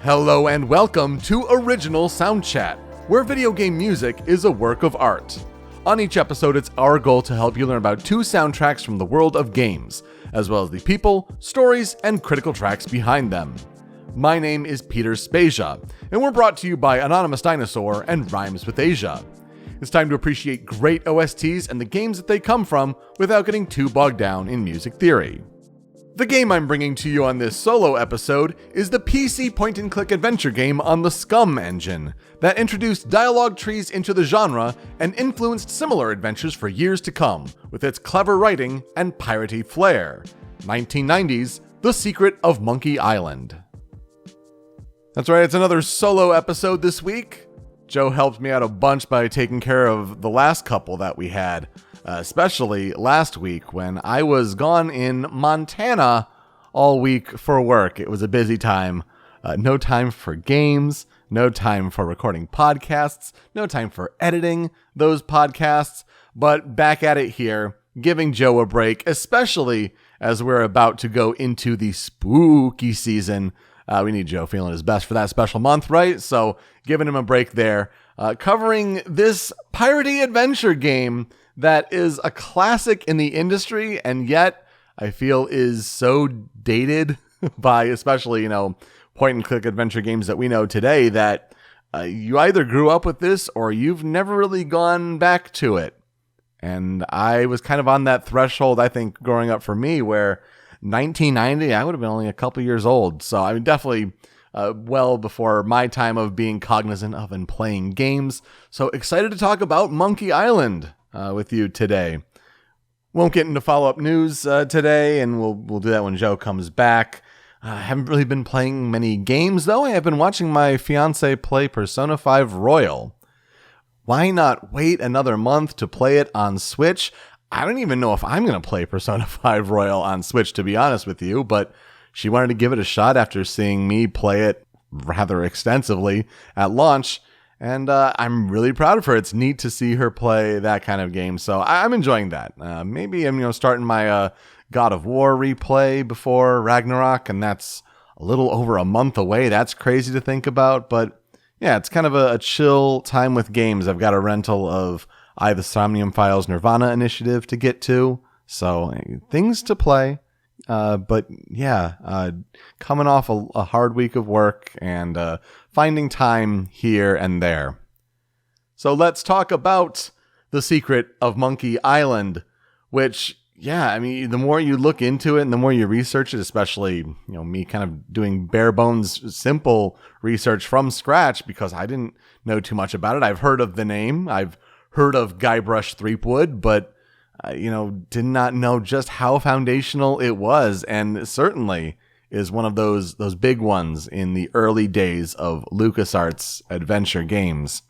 Hello and welcome to Original Soundchat, where video game music is a work of art. On each episode, it's our goal to help you learn about 2 soundtracks from the world of games, as well as the people, stories, and critical tracks behind them. My name is Peter Spezia, and we're brought to you by Anonymous Dinosaur and Rhymes with Asia. It's time to appreciate great OSTs and the games that they come from without getting too bogged down in music theory. The game I'm bringing to you on this solo episode is the PC point-and-click adventure game on the SCUMM Engine that introduced dialogue trees into the genre and influenced similar adventures for years to come with its clever writing and piratey flair. 1990's The Secret of Monkey Island. That's right, it's another solo episode this week. Joe helped me out a bunch by taking care of the last couple that we had. Especially last week when I was gone in Montana all week for work. It was a busy time. No time for games, no time for recording podcasts, no time for editing those podcasts, but back at it here, giving Joe a break, especially as we're about to go into the spooky season. We need Joe feeling his best for that special month, right? So giving him a break there, covering this piratey adventure game that is a classic in the industry, and yet I feel is so dated by especially, point-and-click adventure games that we know today that you either grew up with this or you've never really gone back to it. And I was kind of on that threshold, I think, growing up for me, where 1990, I would have been only a couple years old. So I mean, definitely well before my time of being cognizant of and playing games. So excited to talk about Monkey Island with you today. Won't get into follow-up news today, and we'll do that when Joe comes back. I haven't really been playing many games, though. I have been watching my fiance play Persona 5 Royal. Why not wait another month to play it on Switch? I don't even know if I'm going to play Persona 5 Royal on Switch, to be honest with you, but she wanted to give it a shot after seeing me play it rather extensively at launch. And I'm really proud of her. It's neat to see her play that kind of game. So I'm enjoying that. Maybe I'm starting my God of War replay before Ragnarok, and that's a little over a month away. That's crazy to think about. But yeah, it's kind of a chill time with games. I've got a rental of I the Somnium Files Nirvana Initiative to get to. So things to play. But yeah, coming off a hard week of work and finding time here and there. So let's talk about The Secret of Monkey Island, which, yeah, I mean, the more you look into it and the more you research it, especially, me kind of doing bare bones, simple research from scratch because I didn't know too much about it. I've heard of the name. I've heard of Guybrush Threepwood, but did not know just how foundational it was, and certainly is one of those big ones in the early days of LucasArts adventure games.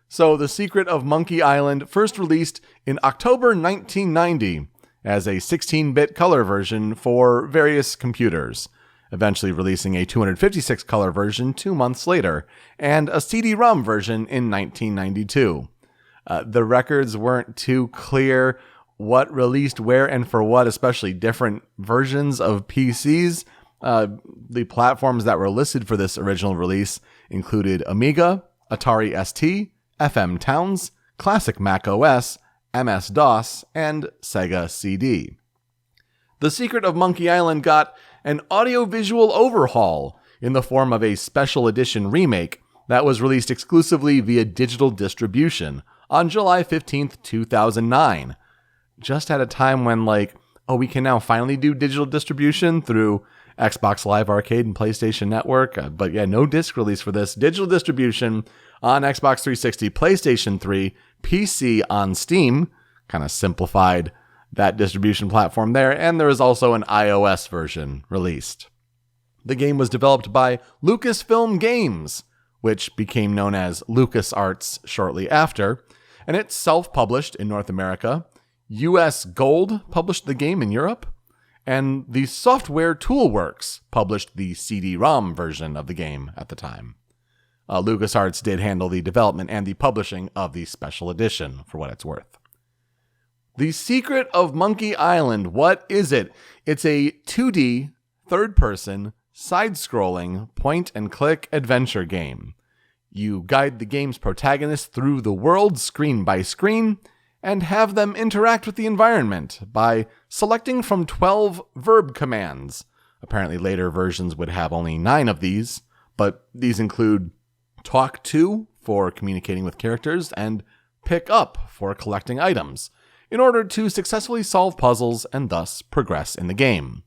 So The Secret of Monkey Island first released in October 1990 as a 16-bit color version for various computers, eventually releasing a 256 color version 2 months later, and a CD-ROM version in 1992. The records weren't too clear what released where and for what, especially different versions of PCs. The platforms that were listed for this original release included Amiga, Atari ST, FM Towns, Classic Mac OS, MS-DOS, and Sega CD. The Secret of Monkey Island got an audio-visual overhaul in the form of a special edition remake that was released exclusively via digital distribution on July 15th, 2009. Just at a time when, we can now finally do digital distribution through Xbox Live Arcade and PlayStation Network. But yeah, no disc release for this. Digital distribution on Xbox 360, PlayStation 3, PC on Steam. Kind of simplified that distribution platform there. And there is also an iOS version released. The game was developed by Lucasfilm Games, which became known as LucasArts shortly after. And it's self-published in North America. US Gold published the game in Europe, and the Software Toolworks published the CD-ROM version of the game at the time. LucasArts did handle the development and the publishing of the special edition, for what it's worth. The Secret of Monkey Island, what is it? It's a 2D, third-person, side-scrolling, point-and-click adventure game. You guide the game's protagonists through the world screen by screen, and have them interact with the environment by selecting from 12 verb commands. Apparently later versions would have only 9 of these, but these include talk to for communicating with characters and pick up for collecting items, in order to successfully solve puzzles and thus progress in the game.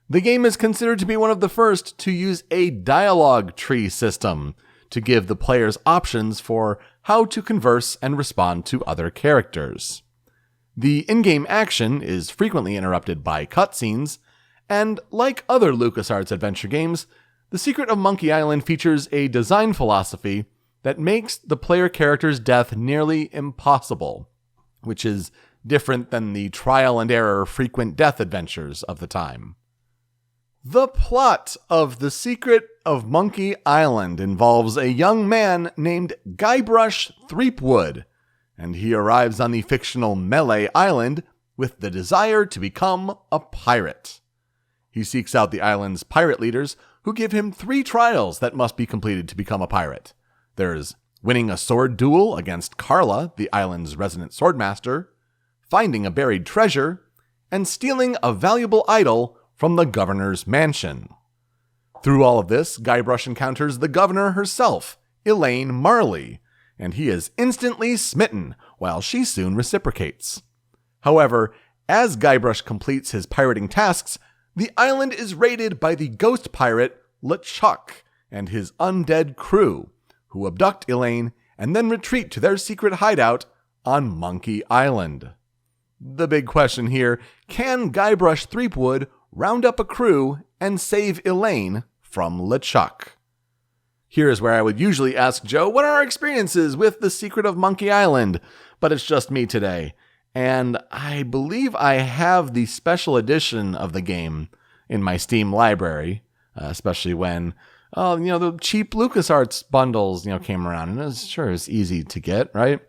The game is considered to be one of the first to use a dialogue tree system to give the players options for how to converse and respond to other characters. The in-game action is frequently interrupted by cutscenes, and like other LucasArts adventure games, The Secret of Monkey Island features a design philosophy that makes the player character's death nearly impossible, which is different than the trial and error frequent death adventures of the time. The plot of The Secret of Monkey Island involves a young man named Guybrush Threepwood, and he arrives on the fictional Melee Island with the desire to become a pirate. He seeks out the island's pirate leaders, who give him 3 trials that must be completed to become a pirate. There's winning a sword duel against Carla, the island's resident swordmaster, finding a buried treasure, and stealing a valuable idol from the governor's mansion. Through all of this, Guybrush encounters the governor herself, Elaine Marley, and he is instantly smitten, while she soon reciprocates. However, as Guybrush completes his pirating tasks, the island is raided by the ghost pirate LeChuck and his undead crew, who abduct Elaine and then retreat to their secret hideout on Monkey Island. The big question here, can Guybrush Threepwood round up a crew and save Elaine from LeChuck? Here is where I would usually ask Joe, what are our experiences with The Secret of Monkey Island? But it's just me today. And I believe I have the special edition of the game in my Steam library, especially when, the cheap LucasArts bundles, came around, and it was easy to get, right?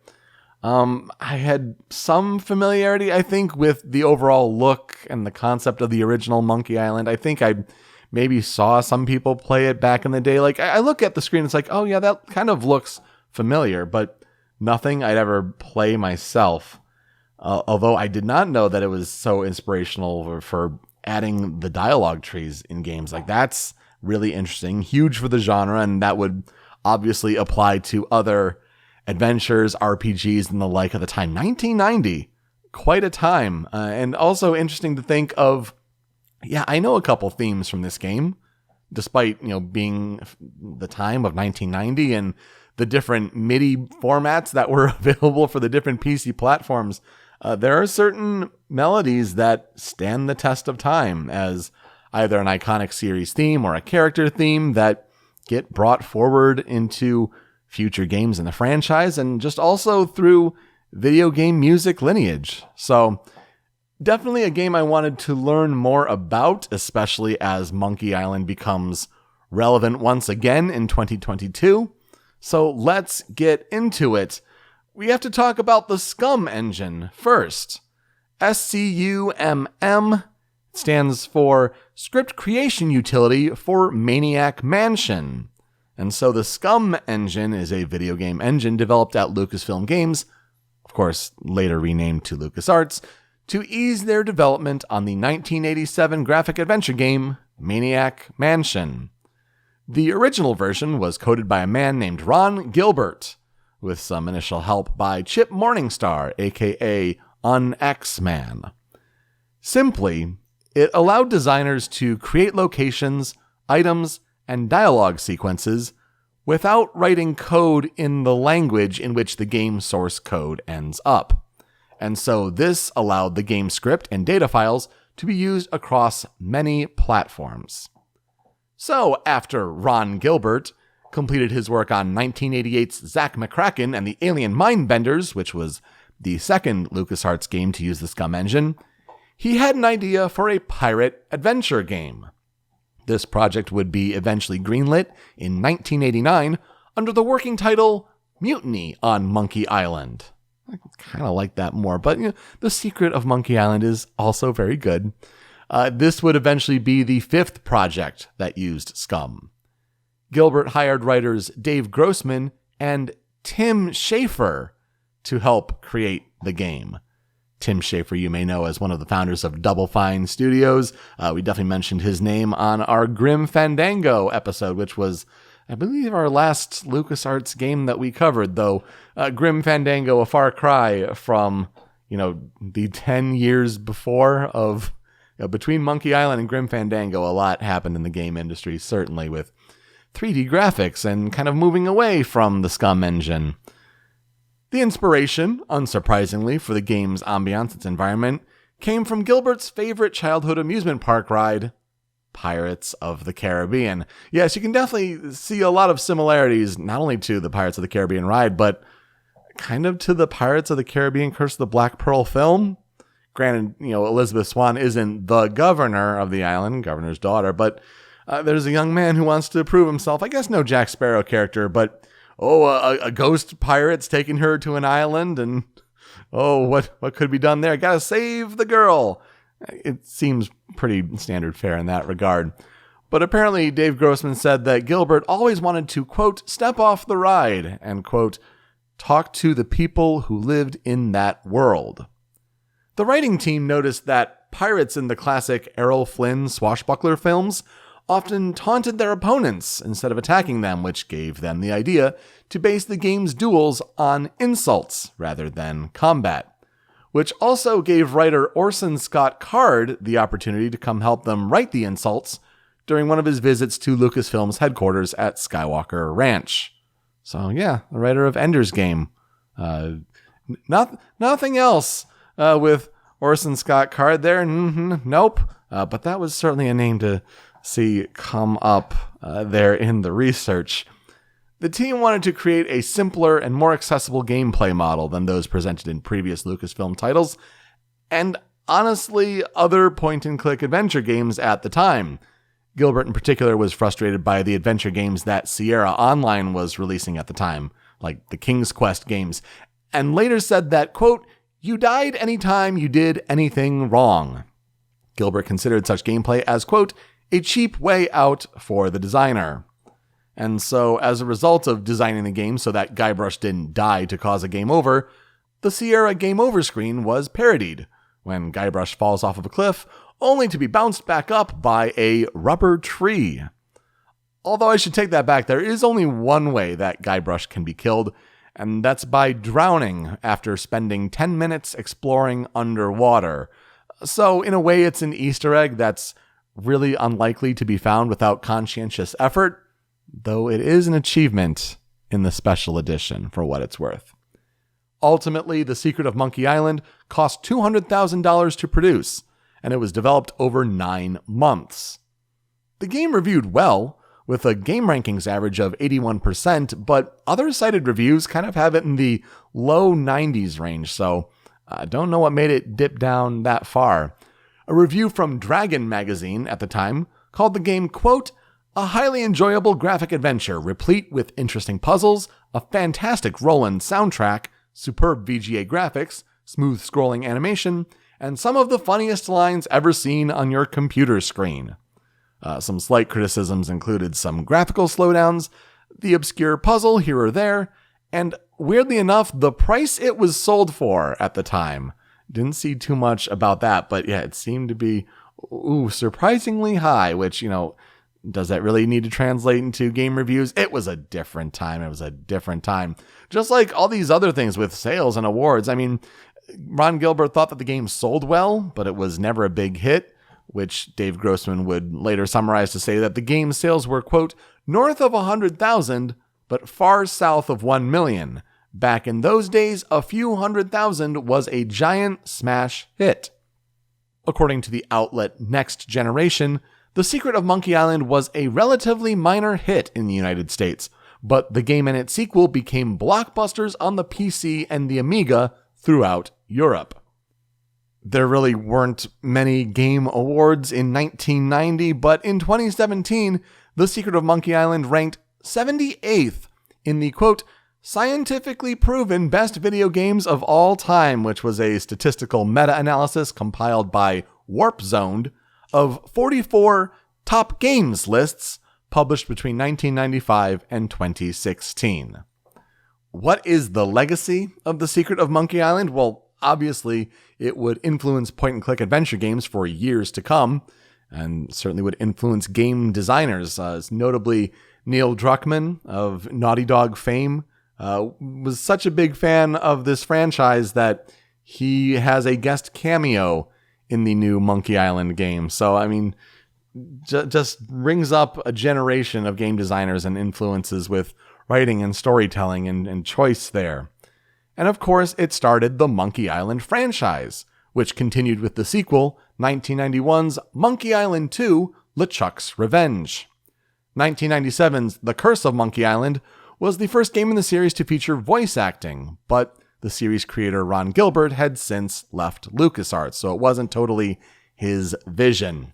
I had some familiarity, I think, with the overall look and the concept of the original Monkey Island. I think I maybe saw some people play it back in the day. Like, I look at the screen, it's like, oh yeah, that kind of looks familiar, but nothing I'd ever play myself. Although I did not know that it was so inspirational for adding the dialogue trees in games. Like, that's really interesting, huge for the genre, and that would obviously apply to other adventures, RPGs, and the like of the time. 1990, quite a time. And also interesting to think of, I know a couple themes from this game, despite, being the time of 1990 and the different MIDI formats that were available for the different PC platforms. There are certain melodies that stand the test of time as either an iconic series theme or a character theme that get brought forward into future games in the franchise, and just also through video game music lineage. So definitely a game I wanted to learn more about, especially as Monkey Island becomes relevant once again in 2022. So let's get into it. We have to talk about the SCUMM Engine first. SCUMM stands for Script Creation Utility for Maniac Mansion. And so the SCUMM Engine is a video game engine developed at Lucasfilm Games, of course later renamed to LucasArts, to ease their development on the 1987 graphic adventure game Maniac Mansion. The original version was coded by a man named Ron Gilbert, with some initial help by Chip Morningstar, aka Un-X-Man. Simply, it allowed designers to create locations, items, and dialogue sequences without writing code in the language in which the game source code ends up. And so this allowed the game script and data files to be used across many platforms. So after Ron Gilbert completed his work on 1988's Zack McCracken and the Alien Mindbenders, which was the second LucasArts game to use the SCUMM engine, he had an idea for a pirate adventure game. This project would be eventually greenlit in 1989 under the working title Mutiny on Monkey Island. I kind of like that more, but The Secret of Monkey Island is also very good. This would eventually be the 5th project that used SCUMM. Gilbert hired writers Dave Grossman and Tim Schafer to help create the game. Tim Schafer, you may know as one of the founders of Double Fine Studios. We definitely mentioned his name on our Grim Fandango episode, which was, I believe, our last LucasArts game that we covered, though Grim Fandango, a far cry from, the 10 years before of, between Monkey Island and Grim Fandango, a lot happened in the game industry, certainly with 3D graphics and kind of moving away from the SCUMM engine. The inspiration, unsurprisingly, for the game's ambiance, its environment, came from Gilbert's favorite childhood amusement park ride, Pirates of the Caribbean. Yes, you can definitely see a lot of similarities, not only to the Pirates of the Caribbean ride, but kind of to the Pirates of the Caribbean Curse of the Black Pearl film. Granted, Elizabeth Swann isn't the governor of the island, governor's daughter, but there's a young man who wants to prove himself. I guess no Jack Sparrow character, but a ghost pirate's taking her to an island, and what could be done there? Gotta save the girl. It seems pretty standard fare in that regard. But apparently Dave Grossman said that Gilbert always wanted to, quote, step off the ride and, quote, talk to the people who lived in that world. The writing team noticed that pirates in the classic Errol Flynn swashbuckler films often taunted their opponents instead of attacking them, which gave them the idea to base the game's duels on insults rather than combat, which also gave writer Orson Scott Card the opportunity to come help them write the insults during one of his visits to Lucasfilm's headquarters at Skywalker Ranch. So yeah, the writer of Ender's Game. Nothing else with Orson Scott Card there. Nope. But that was certainly a name to see come up there in the research. The team wanted to create a simpler and more accessible gameplay model than those presented in previous Lucasfilm titles, and honestly, other point-and-click adventure games at the time. Gilbert in particular was frustrated by the adventure games that Sierra Online was releasing at the time, like the King's Quest games, and later said that, quote, you died anytime you did anything wrong. Gilbert considered such gameplay as, quote, a cheap way out for the designer. And so, as a result of designing the game so that Guybrush didn't die to cause a game over, the Sierra game over screen was parodied, when Guybrush falls off of a cliff, only to be bounced back up by a rubber tree. Although I should take that back, there is only one way that Guybrush can be killed, and that's by drowning after spending 10 minutes exploring underwater. So, in a way, it's an Easter egg that's really unlikely to be found without conscientious effort, though it is an achievement in the special edition for what it's worth. Ultimately, The Secret of Monkey Island cost $200,000 to produce, and it was developed over 9 months. The game reviewed well, with a game rankings average of 81%, but other cited reviews kind of have it in the low 90s range, so I don't know what made it dip down that far. A review from Dragon magazine at the time called the game, quote, a highly enjoyable graphic adventure replete with interesting puzzles, a fantastic Roland soundtrack, superb VGA graphics, smooth scrolling animation, and some of the funniest lines ever seen on your computer screen. Some slight criticisms included some graphical slowdowns, the obscure puzzle here or there, and weirdly enough, the price it was sold for at the time. Didn't see too much about that, but yeah, it seemed to be surprisingly high, which, does that really need to translate into game reviews? It was a different time. Just like all these other things with sales and awards. I mean, Ron Gilbert thought that the game sold well, but it was never a big hit, which Dave Grossman would later summarize to say that the game's sales were, quote, north of 100,000, but far south of 1 million. Back in those days, a few 100,000 was a giant smash hit. According to the outlet Next Generation, The Secret of Monkey Island was a relatively minor hit in the United States, but the game and its sequel became blockbusters on the PC and the Amiga throughout Europe. There really weren't many game awards in 1990, but in 2017, The Secret of Monkey Island ranked 78th in the, quote, scientifically proven best video games of all time, which was a statistical meta-analysis compiled by Warp Zoned, of 44 top games lists published between 1995 and 2016. What is the legacy of The Secret of Monkey Island? Well, obviously, it would influence point-and-click adventure games for years to come, and certainly would influence game designers, notably Neil Druckmann of Naughty Dog fame, was such a big fan of this franchise that he has a guest cameo in the new Monkey Island game. So, I mean, just rings up a generation of game designers and influences with writing and storytelling and choice there. And of course, it started the Monkey Island franchise, which continued with the sequel, 1991's Monkey Island 2, LeChuck's Revenge. 1997's The Curse of Monkey Island was the first game in the series to feature voice acting, but the series creator Ron Gilbert had since left LucasArts, so it wasn't totally his vision.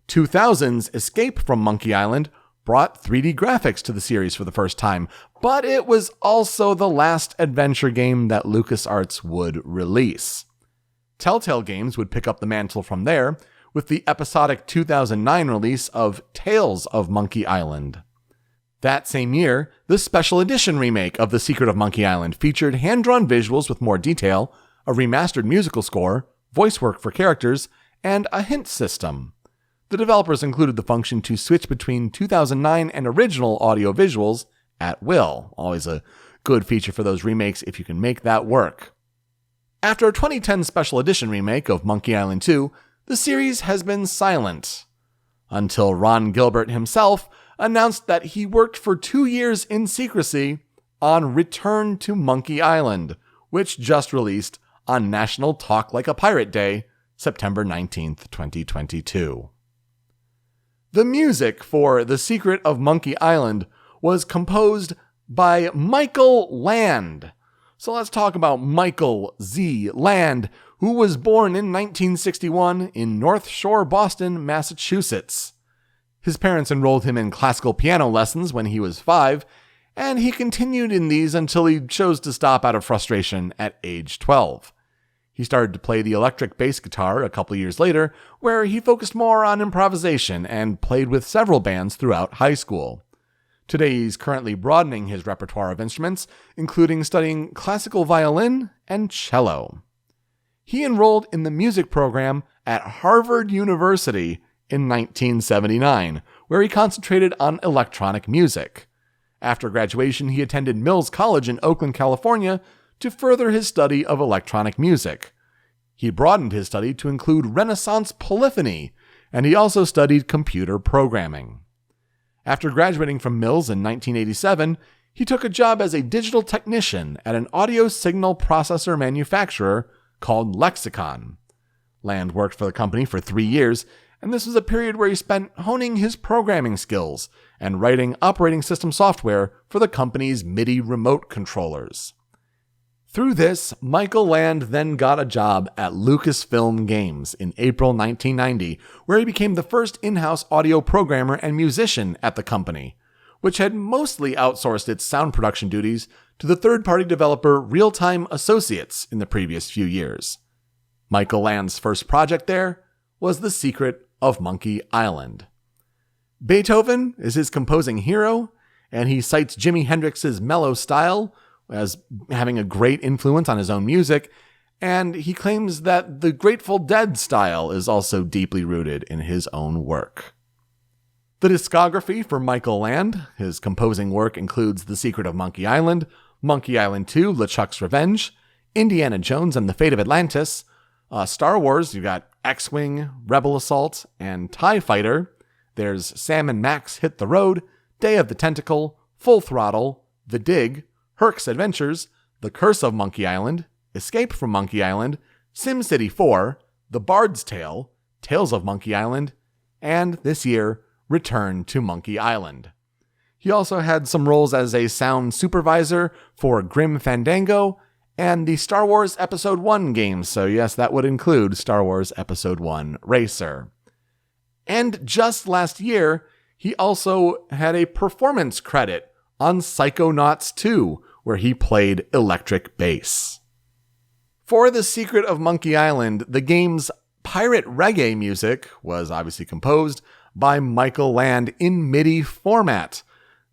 2000's Escape from Monkey Island brought 3D graphics to the series for the first time, but it was also the last adventure game that LucasArts would release. Telltale Games would pick up the mantle from there with the episodic 2009 release of Tales of Monkey Island. That same year, the special edition remake of The Secret of Monkey Island featured hand-drawn visuals with more detail, a remastered musical score, voice work for characters, and a hint system. The developers included the function to switch between 2009 and original audio visuals at will. Always a good feature for those remakes if you can make that work. After a 2010 special edition remake of Monkey Island 2, the series has been silent. Until Ron Gilbert himself announced that he worked for 2 years in secrecy on Return to Monkey Island, which just released on National Talk Like a Pirate Day, September 19th, 2022. The music for The Secret of Monkey Island was composed by Michael Land. So let's talk about Michael Z. Land, who was born in 1961 in North Shore, Boston, Massachusetts. His parents enrolled him in classical piano lessons when he was 5, and he continued in these until he chose to stop out of frustration at age 12. He started to play the electric bass guitar a couple years later, where he focused more on improvisation and played with several bands throughout high school. Today he's currently broadening his repertoire of instruments, including studying classical violin and cello. He enrolled in the music program at Harvard University in 1979, where he concentrated on electronic music. After graduation, he attended Mills College in Oakland, California, to further his study of electronic music. He broadened his study to include Renaissance polyphony, and he also studied computer programming. After graduating from Mills in 1987, he took a job as a digital technician at an audio signal processor manufacturer called Lexicon. Land worked for the company for 3 years, and this was a period where he spent honing his programming skills and writing operating system software for the company's MIDI remote controllers. Through this, Michael Land then got a job at Lucasfilm Games in April 1990, where he became the first in-house audio programmer and musician at the company, which had mostly outsourced its sound production duties to the third-party developer Real-Time Associates in the previous few years. Michael Land's first project there was The Secret of Monkey Island. Beethoven is his composing hero, and he cites Jimi Hendrix's mellow style as having a great influence on his own music, and he claims that the Grateful Dead style is also deeply rooted in his own work. The discography for Michael Land, his composing work includes The Secret of Monkey Island, Monkey Island 2, LeChuck's Revenge, Indiana Jones and the Fate of Atlantis, Star Wars, you got X-Wing, Rebel Assault, and TIE Fighter. There's Sam and Max Hit the Road, Day of the Tentacle, Full Throttle, The Dig, Herc's Adventures, The Curse of Monkey Island, Escape from Monkey Island, SimCity 4, The Bard's Tale, Tales of Monkey Island, and this year, Return to Monkey Island. He also had some roles as a sound supervisor for Grim Fandango and the Star Wars Episode 1 games, so yes, that would include Star Wars Episode 1 Racer. And just last year, he also had a performance credit on Psychonauts 2, where he played electric bass. For The Secret of Monkey Island, the game's Pirate reggae music was obviously composed by Michael Land in MIDI format.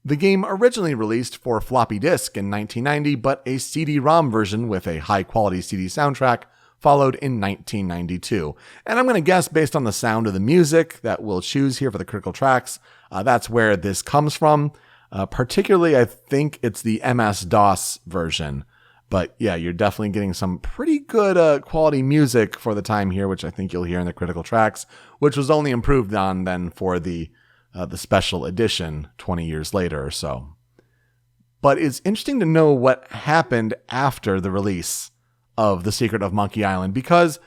The game originally released for floppy disk in 1990, but a CD-ROM version with a high-quality CD soundtrack followed in 1992. And I'm going to guess, based on the sound of the music that we'll choose here for the critical tracks, that's where this comes from. Particularly, I think it's the MS-DOS version. But yeah, you're definitely getting some pretty good quality music for the time here, which I think you'll hear in the critical tracks, which was only improved on then for the special edition 20 years later or so. But it's interesting to know what happened after the release of The Secret of Monkey Island, because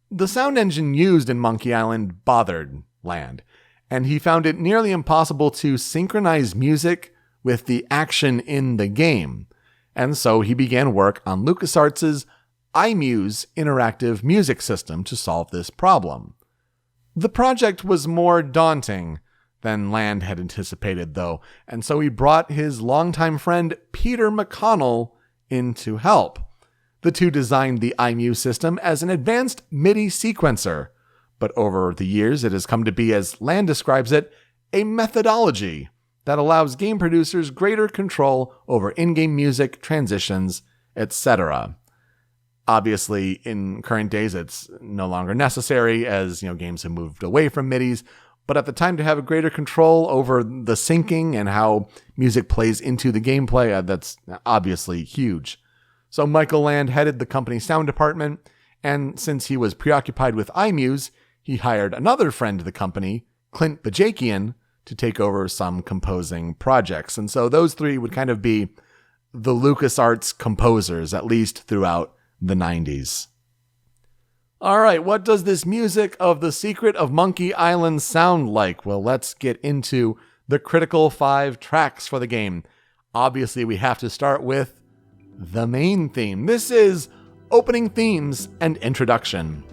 the sound engine used in Monkey Island bothered Land, and he found it nearly impossible to synchronize music with the action in the game. And so he began work on LucasArts' iMuse interactive music system to solve this problem. The project was more daunting than Land had anticipated, though, and so he brought his longtime friend Peter McConnell in to help. The two designed the iMuse system as an advanced MIDI sequencer, but over the years it has come to be, as Land describes it, a methodology that allows game producers greater control over in-game music, transitions, etc. Obviously, in current days, it's no longer necessary, as games have moved away from MIDIs, but at the time, to have a greater control over the syncing and how music plays into the gameplay, that's obviously huge. So Michael Land headed the company's sound department, and since he was preoccupied with iMuse, he hired another friend of the company, Clint Bajakian, to take over some composing projects. And so those three would kind of be the LucasArts composers, at least throughout the 90s. All right, what does this music of The Secret of Monkey Island sound like? Well, let's get into the critical 5 tracks for the game. Obviously, we have to start with the main theme. This is opening themes and introduction.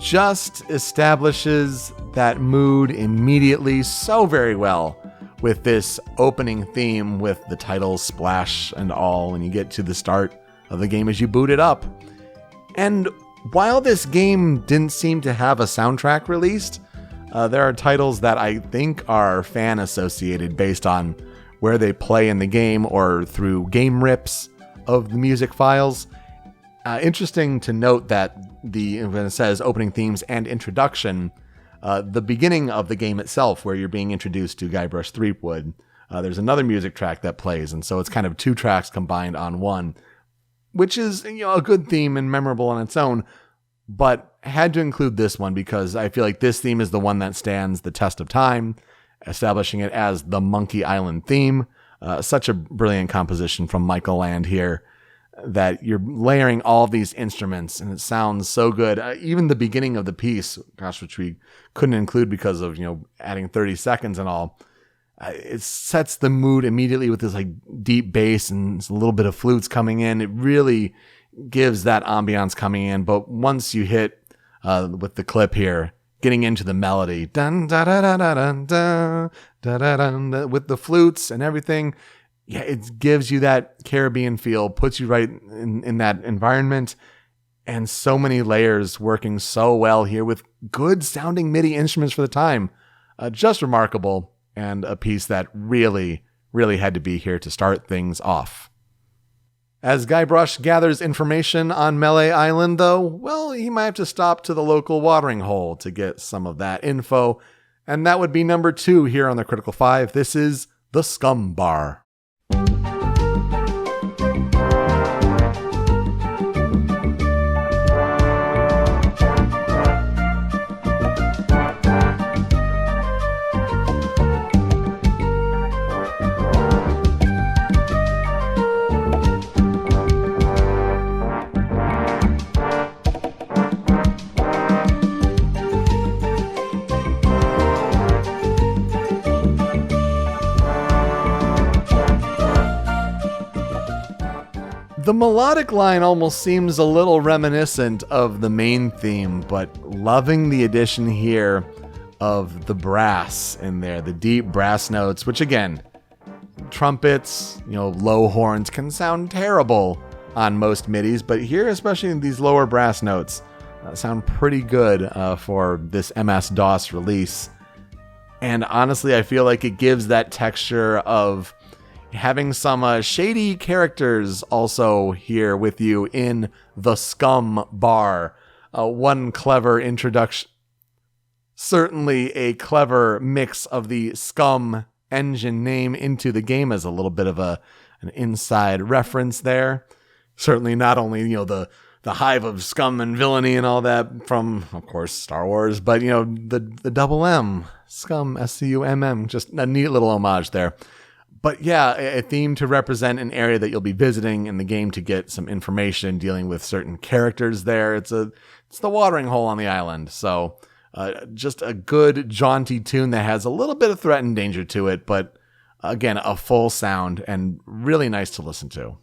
Just establishes that mood immediately so very well with this opening theme with the title splash and all when you get to the start of the game as you boot it up. And while this game didn't seem to have a soundtrack released, there are titles that I think are fan associated based on where they play in the game or through game rips of the music files. Interesting to note that when it says opening themes and introduction, the beginning of the game itself, where you're being introduced to Guybrush Threepwood, there's another music track that plays, and so it's kind of 2 tracks combined on one, which is a good theme and memorable on its own, but had to include this one because I feel like this theme is the one that stands the test of time, establishing it as the Monkey Island theme. Such a brilliant composition from Michael Land here, that you're layering all of these instruments and it sounds so good. Even the beginning of the piece, which we couldn't include because of, adding 30 seconds and all, it sets the mood immediately with this deep bass and a little bit of flutes coming in. It really gives that ambiance coming in. But once you hit with the clip here, getting into the melody, dun, da, da, da, da, dun, da, da, da, dun, with the flutes and everything, yeah, it gives you that Caribbean feel, puts you right in that environment, and so many layers working so well here with good sounding MIDI instruments for the time. Just remarkable, and a piece that really, really had to be here to start things off. As Guybrush gathers information on Melee Island, though, well, he might have to stop to the local watering hole to get some of that info, and that would be number 2 here on the Critical 5. This is the SCUMM Bar. The melodic line almost seems a little reminiscent of the main theme, but loving the addition here of the brass in there, the deep brass notes, which again, trumpets, low horns can sound terrible on most midis, but here, especially in these lower brass notes, sound pretty good for this MS-DOS release. And honestly, I feel like it gives that texture of having some shady characters also here with you in the SCUMM bar. One clever introduction, certainly a clever mix of the SCUMM Engine name into the game as a little bit of an inside reference there. Certainly not only, the hive of scum and villainy and all that from, of course, Star Wars, but, the double M, SCUMM, SCUMM, just a neat little homage there. But yeah, a theme to represent an area that you'll be visiting in the game to get some information dealing with certain characters there. It's the watering hole on the island. So just a good jaunty tune that has a little bit of threat and danger to it, but again, a full sound and really nice to listen to.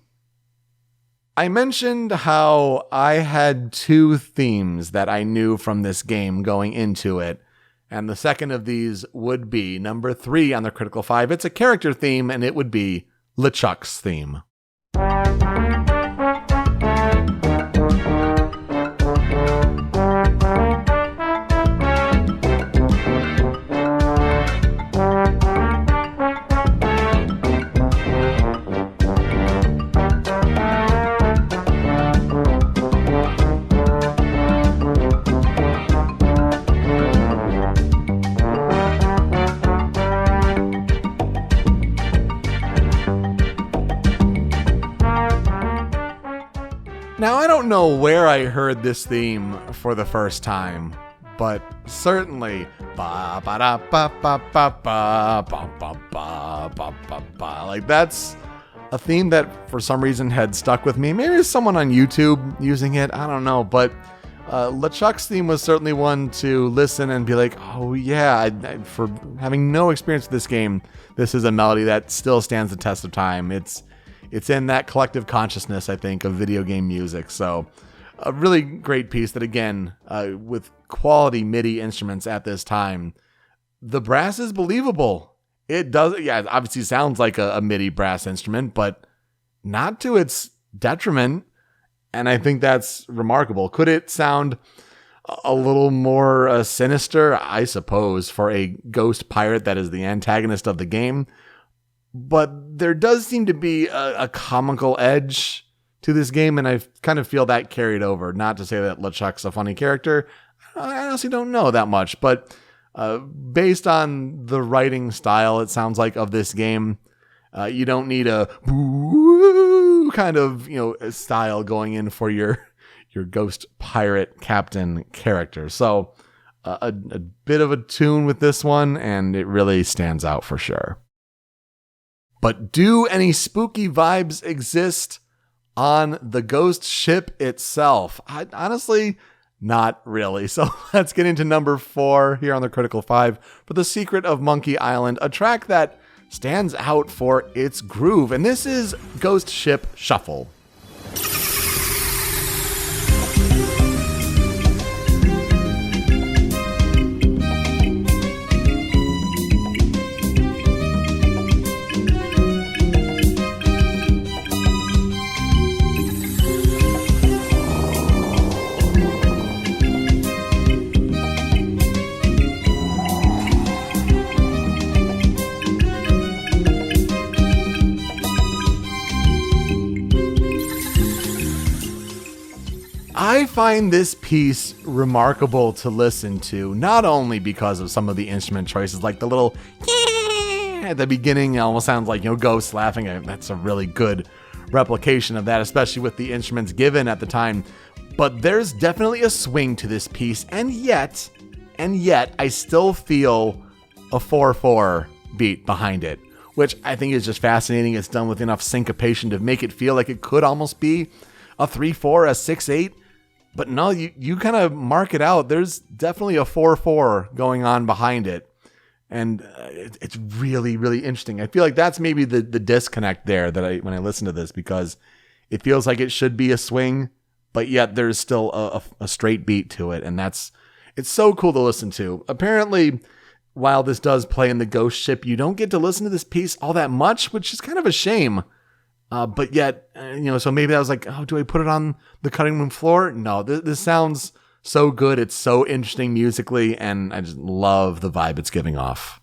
I mentioned how I had two themes that I knew from this game going into it. And the second of these would be number 3 on the Critical 5. It's a character theme, and it would be LeChuck's theme. Now, I don't know where I heard this theme for the first time, but certainly like that's a theme that for some reason had stuck with me. Maybe it's someone on YouTube using it, I don't know, but LeChuck's theme was certainly one to listen and be like, oh yeah, for having no experience with this game, this is a melody that still stands the test of time. It's in that collective consciousness, I think, of video game music. So a really great piece that, again, with quality MIDI instruments at this time, the brass is believable. It does, yeah, it obviously sounds like a MIDI brass instrument, but not to its detriment. And I think that's remarkable. Could it sound a little more sinister? I suppose, for a ghost pirate that is the antagonist of the game. But there does seem to be a comical edge to this game, and I kind of feel that carried over. Not to say that LeChuck's a funny character. I honestly don't know that much, but based on the writing style, it sounds like, of this game, you don't need a boo kind of style going in for your ghost pirate captain character. So a bit of a tune with this one, and it really stands out for sure. But do any spooky vibes exist on the ghost ship itself? Honestly, not really. So let's get into number 4 here on the Critical 5 for The Secret of Monkey Island, a track that stands out for its groove. And this is Ghost Ship Shuffle. I find this piece remarkable to listen to, not only because of some of the instrument choices, like the little at the beginning, it almost sounds like ghosts laughing. That's a really good replication of that, especially with the instruments given at the time. But there's definitely a swing to this piece, and yet, I still feel a 4/4 beat behind it, which I think is just fascinating. It's done with enough syncopation to make it feel like it could almost be a 3/4, a 6/8. But no, you kind of mark it out. There's definitely a 4/4 going on behind it. And it's really, really interesting. I feel like that's maybe the disconnect there that when I listen to this, because It feels like it should be a swing, but yet there's still a straight beat to it. And it's so cool to listen to. Apparently, while this does play in the Ghost ship, you don't get to listen to this piece all that much, which is kind of a shame. But yet, so maybe I was like, oh, do I put it on the cutting room floor? No, this sounds so good. It's so interesting musically, and I just love the vibe it's giving off.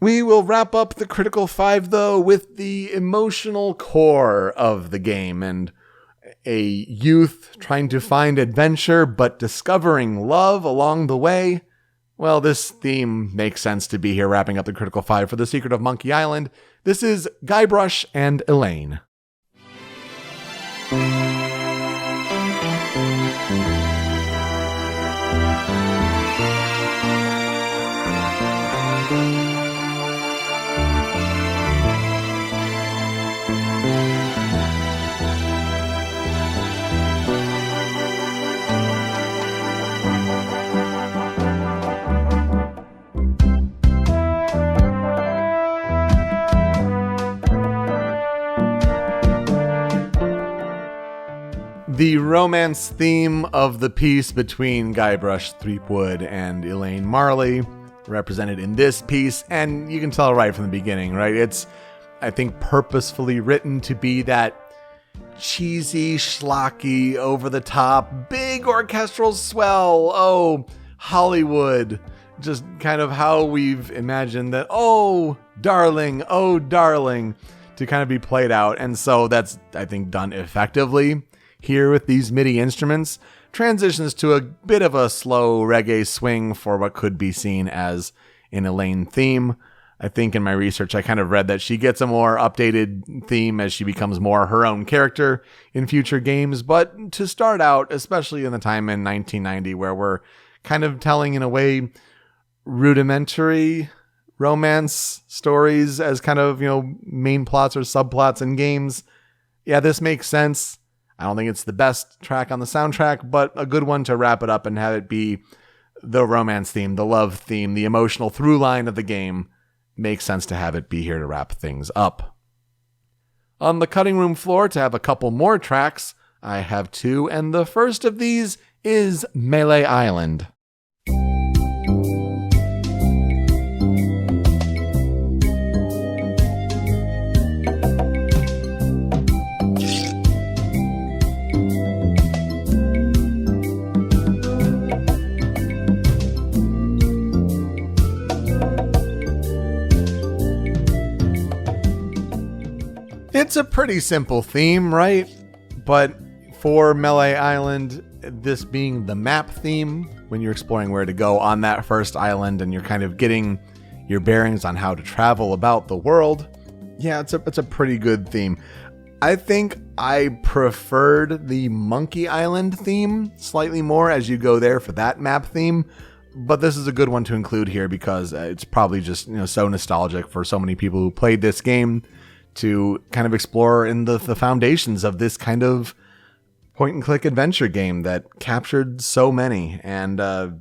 We will wrap up the Critical 5, though, with the emotional core of the game and a youth trying to find adventure but discovering love along the way. Well, this theme makes sense to be here wrapping up the Critical 5 for The Secret of Monkey Island. This is Guybrush and Elaine. The romance theme of the piece between Guybrush Threepwood and Elaine Marley, represented in this piece, and you can tell right from the beginning, right? It's, I think, purposefully written to be that cheesy, schlocky, over-the-top, big orchestral swell. Oh, Hollywood. Just kind of how we've imagined that, oh, darling, to kind of be played out. And so that's, I think, done effectively. Here with these MIDI instruments, transitions to a bit of a slow reggae swing for what could be seen as an Elaine theme. I think in my research, I kind of read that she gets a more updated theme as she becomes more her own character in future games. But to start out, especially in the time in 1990, where we're kind of telling, in a way, rudimentary romance stories as kind of, main plots or subplots in games. Yeah, this makes sense. I don't think it's the best track on the soundtrack, but a good one to wrap it up and have it be the romance theme, the love theme, the emotional through line of the game. Makes sense to have it be here to wrap things up. On the cutting room floor, to have a couple more tracks, I have two, and the first of these is Melee Island. It's a pretty simple theme, right? But for Melee Island, this being the map theme, when you're exploring where to go on that first island and you're kind of getting your bearings on how to travel about the world, yeah, it's a pretty good theme. I think I preferred the Monkey Island theme slightly more as you go there for that map theme, but this is a good one to include here because it's probably just so nostalgic for so many people who played this game to kind of explore in the foundations of this kind of point-and-click adventure game that captured so many. And, a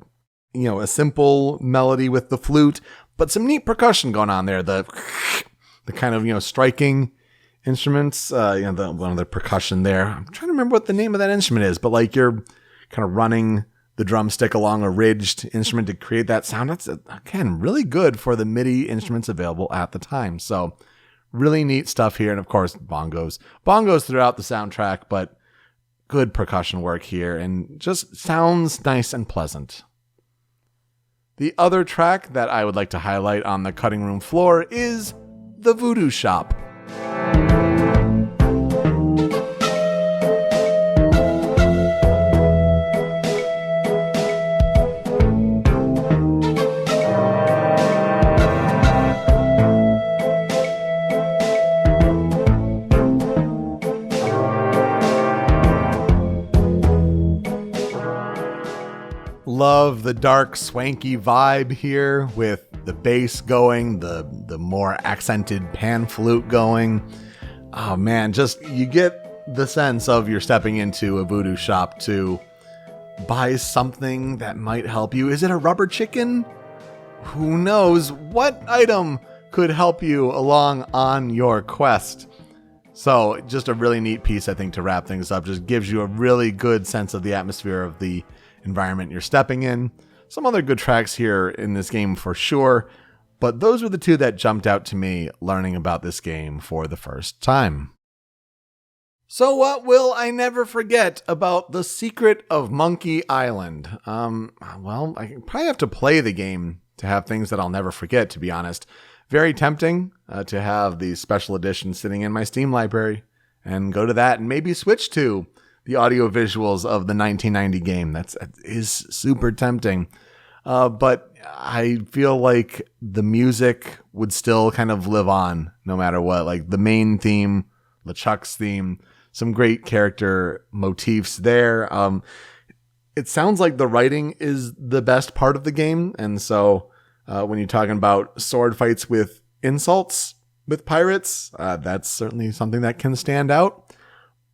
simple melody with the flute, but some neat percussion going on there. The kind of, striking instruments, one of the percussion there. I'm trying to remember what the name of that instrument is, but like you're kind of running the drumstick along a ridged instrument to create that sound. That's, again, really good for the MIDI instruments available at the time. So really neat stuff here. And of course, bongos throughout the soundtrack, but good percussion work here and just sounds nice and pleasant. The other track that I would like to highlight on the cutting room floor is The Voodoo Shop. Love the dark, swanky vibe here with the bass going, the more accented pan flute going. Oh man, just you get the sense of you're stepping into a voodoo shop to buy something that might help you. Is it a rubber chicken? Who knows what item could help you along on your quest? So just a really neat piece, I think, to wrap things up. Just gives you a really good sense of the atmosphere of the environment you're stepping in. Some other good tracks here in this game for sure, but those were the two that jumped out to me learning about this game for the first time. So what will I never forget about The Secret of Monkey Island? Well, I probably have to play the game to have things that I'll never forget, to be honest. Very tempting to have the special edition sitting in my Steam library and go to that and maybe switch to the audio visuals of the 1990 game. That is super tempting. But I feel like the music would still kind of live on no matter what. Like the main theme, LeChuck's theme, some great character motifs there. It sounds like the writing is the best part of the game. And so when you're talking about sword fights with insults with pirates, that's certainly something that can stand out.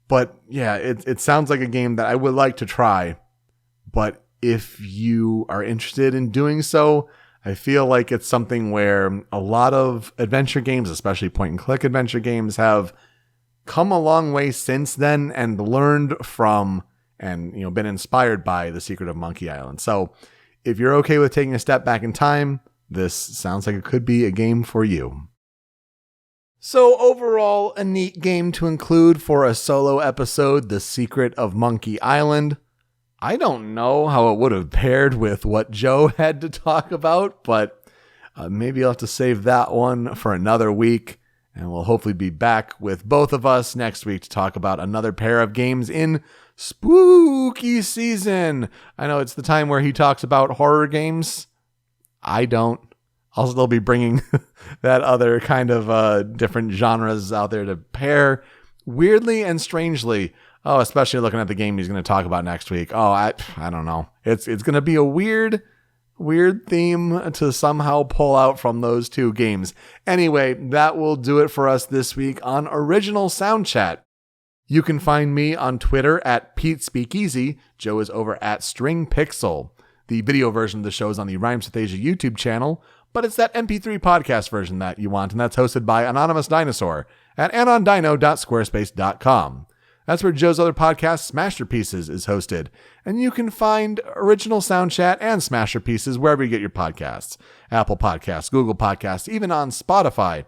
But yeah, it sounds like a game that I would like to try. But if you are interested in doing so, I feel like it's something where a lot of adventure games, especially point and click adventure games, have come a long way since then and learned from and been inspired by The Secret of Monkey Island. So if you're okay with taking a step back in time, this sounds like it could be a game for you. So overall, a neat game to include for a solo episode, The Secret of Monkey Island. I don't know how it would have paired with what Joe had to talk about, but maybe I'll have to save that one for another week. And we'll hopefully be back with both of us next week to talk about another pair of games in spooky season. I know it's the time where he talks about horror games. I don't. I'll still be bringing that other kind of different genres out there to pair weirdly and strangely. Oh, especially looking at the game he's going to talk about next week. Oh, I don't know. It's going to be a weird theme to somehow pull out from those two games. Anyway, that will do it for us this week on Original Soundchat. You can find me on Twitter at PeteSpeakeasy. Joe is over at StringPixel. The video version of the show is on the Rhymes with Asia YouTube channel, but it's that MP3 podcast version that you want, and that's hosted by Anonymous Dinosaur at anondino.squarespace.com. That's where Joe's other podcast, Smasher Pieces, is hosted. And you can find Original Soundchat and Smasher Pieces wherever you get your podcasts. Apple Podcasts, Google Podcasts, even on Spotify,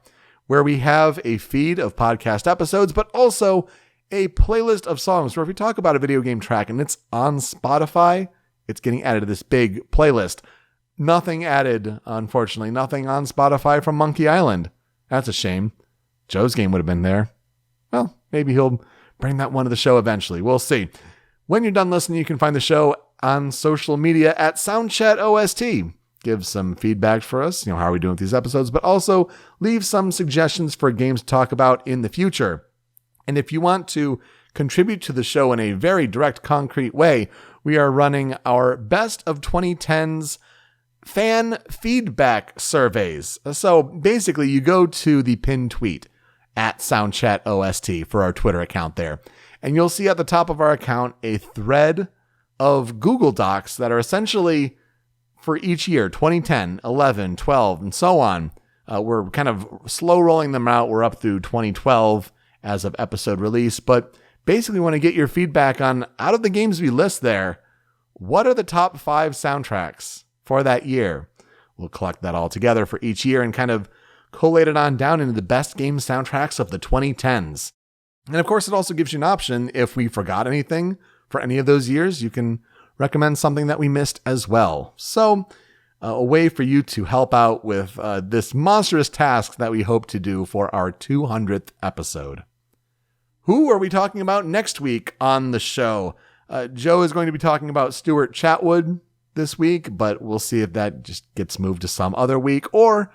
where we have a feed of podcast episodes, but also a playlist of songs where if we talk about a video game track and it's on Spotify, it's getting added to this big playlist. Nothing added, unfortunately. Nothing on Spotify from Monkey Island. That's a shame. Joe's game would have been there. Well, maybe he'll bring that one to the show eventually. We'll see. When you're done listening, you can find the show on social media at Soundchat OST. Give some feedback for us, how are we doing with these episodes, but also leave some suggestions for games to talk about in the future. And if you want to contribute to the show in a very direct, concrete way, we are running our Best of 2010s fan feedback surveys. So basically, you go to the pinned tweet at Soundchat OST for our Twitter account there. And you'll see at the top of our account a thread of Google Docs that are essentially for each year, 2010, 11, 12, and so on. We're kind of slow rolling them out. We're up through 2012 as of episode release. But basically want to get your feedback on, out of the games we list there, what are the top 5 soundtracks for that year? We'll collect that all together for each year and kind of collate it on down into the best game soundtracks of the 2010s. And of course, it also gives you an option. If we forgot anything for any of those years, you can recommend something that we missed as well. So a way for you to help out with this monstrous task that we hope to do for our 200th episode. Who are we talking about next week on the show? Joe is going to be talking about Stuart Chatwood this week, but we'll see if that just gets moved to some other week, or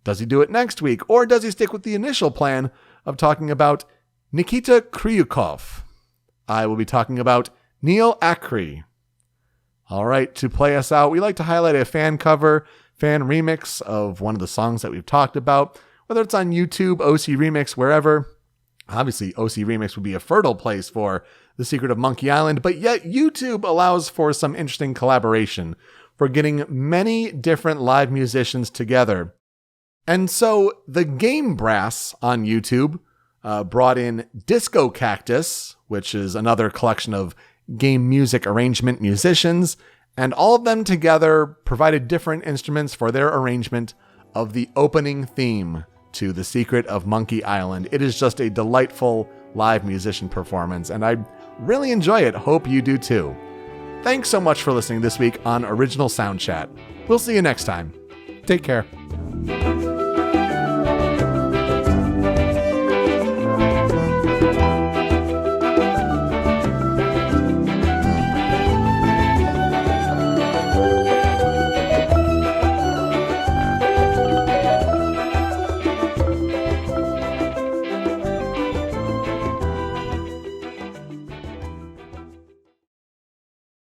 does he do it next week? Or does he stick with the initial plan of talking about Nikita Kryukov? I will be talking about Neil Acree. All right, to play us out, we like to highlight a fan cover, fan remix of one of the songs that we've talked about, whether it's on YouTube, OC Remix, wherever. Obviously, OC Remix would be a fertile place for The Secret of Monkey Island, but yet YouTube allows for some interesting collaboration, for getting many different live musicians together. And so the Game Brass on YouTube brought in Disco Cactus, which is another collection of game music arrangement musicians, and all of them together provided different instruments for their arrangement of the opening theme to The Secret of Monkey Island. It is just a delightful live musician performance, and I really enjoy it. Hope you do too. Thanks so much for listening this week on Original Soundchat. We'll see you next time. Take care.